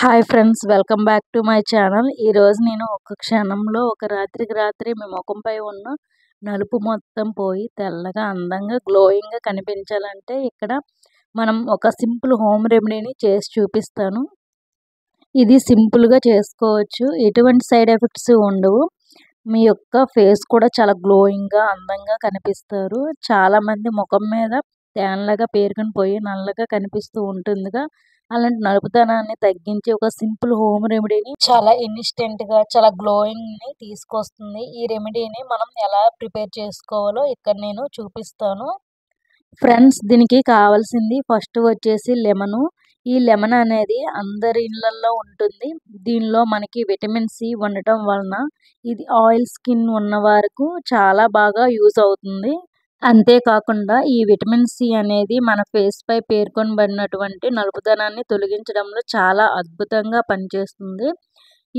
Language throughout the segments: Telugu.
Hi friends, welcome back to my channel. ఈరోజు నేను ఒక క్షణంలో ఒక రాత్రికి రాత్రి మీ ముఖంపై ఉన్న నలుపు మొత్తం పోయి తెల్లగా అందంగా గ్లోయింగ్గా కనిపించాలంటే ఇక్కడ మనం ఒక సింపుల్ హోమ్ రెమెడీని చేసి చూపిస్తాను. ఇది సింపుల్గా చేసుకోవచ్చు, ఎటువంటి సైడ్ ఎఫెక్ట్స్ ఉండవు. మీ యొక్క ఫేస్ కూడా చాలా గ్లోయింగ్గా అందంగా కనిపిస్తారు. చాలామంది ముఖం మీద తేనలాగా పేరుకొని పోయి నల్లగా కనిపిస్తూ ఉంటుందిగా, అలాంటి నలుపుదనాన్ని తగ్గించి ఒక సింపుల్ హోమ్ రెమెడీని చాలా ఇన్స్టెంట్గా చాలా గ్లోయింగ్ని తీసుకొస్తుంది. ఈ రెమెడీని మనం ఎలా ప్రిపేర్ చేసుకోవాలో ఇక్కడ నేను చూపిస్తాను. ఫ్రెండ్స్, దీనికి కావాల్సింది ఫస్ట్ వచ్చేసి లెమను. ఈ లెమన్ అనేది అందరి ఇళ్ళల్లో ఉంటుంది. దీనిలో మనకి విటమిన్ సి ఉండటం వలన ఇది ఆయిల్ స్కిన్ ఉన్న వారికి చాలా బాగా యూజ్ అవుతుంది. అంతేకాకుండా ఈ విటమిన్ సి అనేది మన ఫేస్ పై పేర్కొనబడినటువంటి నలుపుదనాన్ని తొలగించడంలో చాలా అద్భుతంగా పనిచేస్తుంది.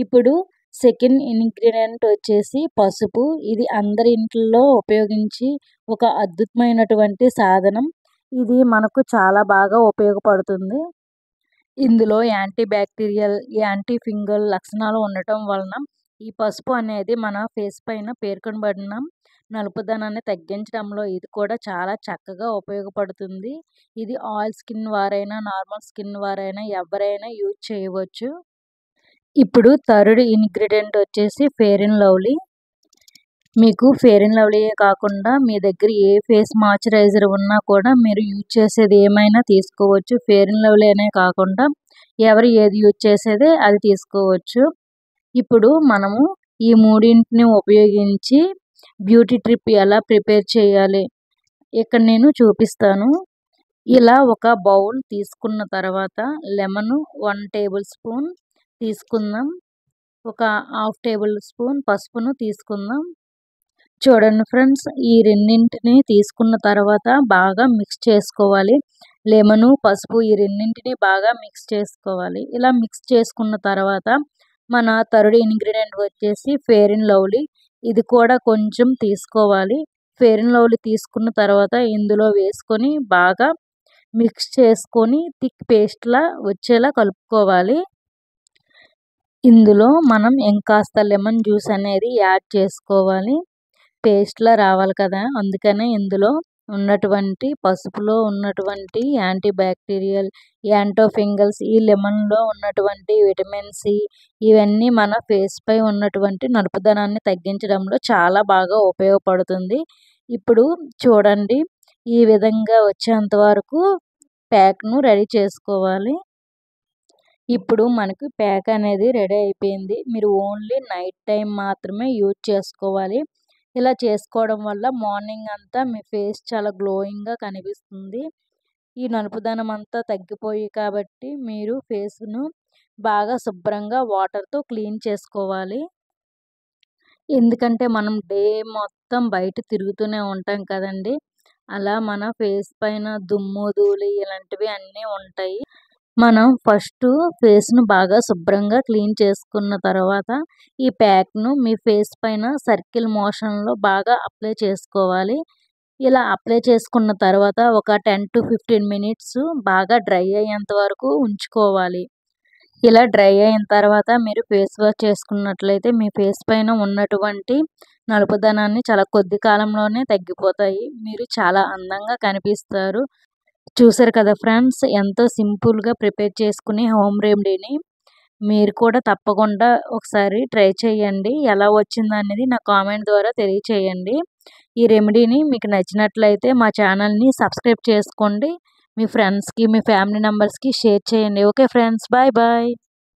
ఇప్పుడు సెకండ్ ఇంగ్రీడియంట్ వచ్చేసి పసుపు. ఇది అందరి ఇంట్లో ఉపయోగించి ఒక అద్భుతమైనటువంటి సాధనం. ఇది మనకు చాలా బాగా ఉపయోగపడుతుంది. ఇందులో యాంటీ బ్యాక్టీరియల్, యాంటీ ఫంగల్ లక్షణాలు ఉండటం వలన ఈ పసుపు అనేది మన ఫేస్ పైన పేర్కొనబడిన నలుపుదనాన్ని తగ్గించడంలో ఇది కూడా చాలా చక్కగా ఉపయోగపడుతుంది. ఇది ఆయిల్ స్కిన్ వారైనా నార్మల్ స్కిన్ వారైనా ఎవరైనా యూజ్ చేయవచ్చు. ఇప్పుడు థర్డ్ ఇంగ్రీడియంట్ వచ్చేసి ఫెయిర్ అండ్ లవ్లీ. మీకు ఫెయిర్ అండ్ లవ్లీయే కాకుండా మీ దగ్గర ఏ ఫేస్ మాయిశ్చరైజర్ ఉన్నా కూడా మీరు యూజ్ చేసేది ఏమైనా తీసుకోవచ్చు. ఫెయిర్ అండ్ లవ్లీ అనే కాకుండా ఎవరు ఏది యూజ్ చేసేదే అది తీసుకోవచ్చు. ఇప్పుడు మనము ఈ మూడింటిని ఉపయోగించి బ్యూటీ ట్రిప్ ఎలా ప్రిపేర్ చేయాలి ఇక్కడ నేను చూపిస్తాను. ఇలా ఒక బౌల్ తీసుకున్న తర్వాత లెమన్ 1 టేబుల్ స్పూన్ తీసుకుందాం. ఒక హాఫ్ టేబుల్ స్పూన్ పసుపును తీసుకుందాం. చూడండి ఫ్రెండ్స్, ఈ రెండింటిని తీసుకున్న తర్వాత బాగా మిక్స్ చేసుకోవాలి. లెమను, పసుపు ఈ రెండింటిని బాగా మిక్స్ చేసుకోవాలి. ఇలా మిక్స్ చేసుకున్న తర్వాత మన థర్డ్ ఇంగ్రీడియంట్ వచ్చేసి ఫెయిర్ అండ్ లవ్లీ. ఇది కూడా కొంచెం తీసుకోవాలి. ఫెయిర్ అండ్ లవ్లీ తీసుకున్న తర్వాత ఇందులో వేసుకొని బాగా మిక్స్ చేసుకొని థిక్ పేస్ట్లా వచ్చేలా కలుపుకోవాలి. ఇందులో మనం ఇంకాస్త లెమన్ జ్యూస్ అనేది యాడ్ చేసుకోవాలి. పేస్ట్లా రావాలి కదా, అందుకనే ఇందులో ఉన్నటువంటి పసుపులో ఉన్నటువంటి యాంటీ బ్యాక్టీరియల్, యాంటోఫింగల్స్, ఈ లెమన్లో ఉన్నటువంటి విటమిన్ సి ఇవన్నీ మన ఫేస్ పై ఉన్నటువంటి నలుపుదనాన్ని తగ్గించడంలో చాలా బాగా ఉపయోగపడుతుంది. ఇప్పుడు చూడండి, ఈ విధంగా వచ్చేంత వరకు ప్యాక్ను రెడీ చేసుకోవాలి. ఇప్పుడు మనకు ప్యాక్ అనేది రెడీ అయిపోయింది. మీరు ఓన్లీ నైట్ టైం మాత్రమే యూజ్ చేసుకోవాలి. ఇలా చేసుకోవడం వల్ల మార్నింగ్ అంతా మీ ఫేస్ చాలా గ్లోయింగ్గా కనిపిస్తుంది. ఈ నలుపుదనం అంతా తగ్గిపోయి కాబట్టి మీరు ఫేస్ను బాగా శుభ్రంగా వాటర్తో క్లీన్ చేసుకోవాలి. ఎందుకంటే మనం డే మొత్తం బయట తిరుగుతూనే ఉంటాం కదండి, అలా మన ఫేస్ పైన దుమ్ము ధూళి ఇలాంటివి అన్నీ ఉంటాయి. మనం ఫస్ట్ ఫేస్ను బాగా శుభ్రంగా క్లీన్ చేసుకున్న తర్వాత ఈ ప్యాక్ను మీ ఫేస్ పైన సర్కిల్ మోషన్లో బాగా అప్లై చేసుకోవాలి. ఇలా అప్లై చేసుకున్న తర్వాత ఒక 10 to 15 మినిట్స్ బాగా డ్రై అయ్యేంత వరకు ఉంచుకోవాలి. ఇలా డ్రై అయిన తర్వాత మీరు ఫేస్ వాష్ చేసుకున్నట్లయితే మీ ఫేస్ పైన ఉన్నటువంటి నలుపుదనాన్ని చాలా కొద్ది కాలంలోనే తగ్గిపోతాయి. మీరు చాలా అందంగా కనిపిస్తారు. చూసారు కదా ఫ్రెండ్స్, ఎంతో సింపుల్గా ప్రిపేర్ చేసుకునే హోమ్ రెమెడీని మీరు కూడా తప్పకుండా ఒకసారి ట్రై చేయండి. ఎలా వచ్చింది అనేది నా కామెంట్ ద్వారా తెలియచేయండి. ఈ రెమెడీని మీకు నచ్చినట్లయితే మా ఛానల్ని సబ్స్క్రైబ్ చేసుకోండి. మీ ఫ్రెండ్స్కి, మీ ఫ్యామిలీ మెంబర్స్కి షేర్ చేయండి. Okay friends, bye bye.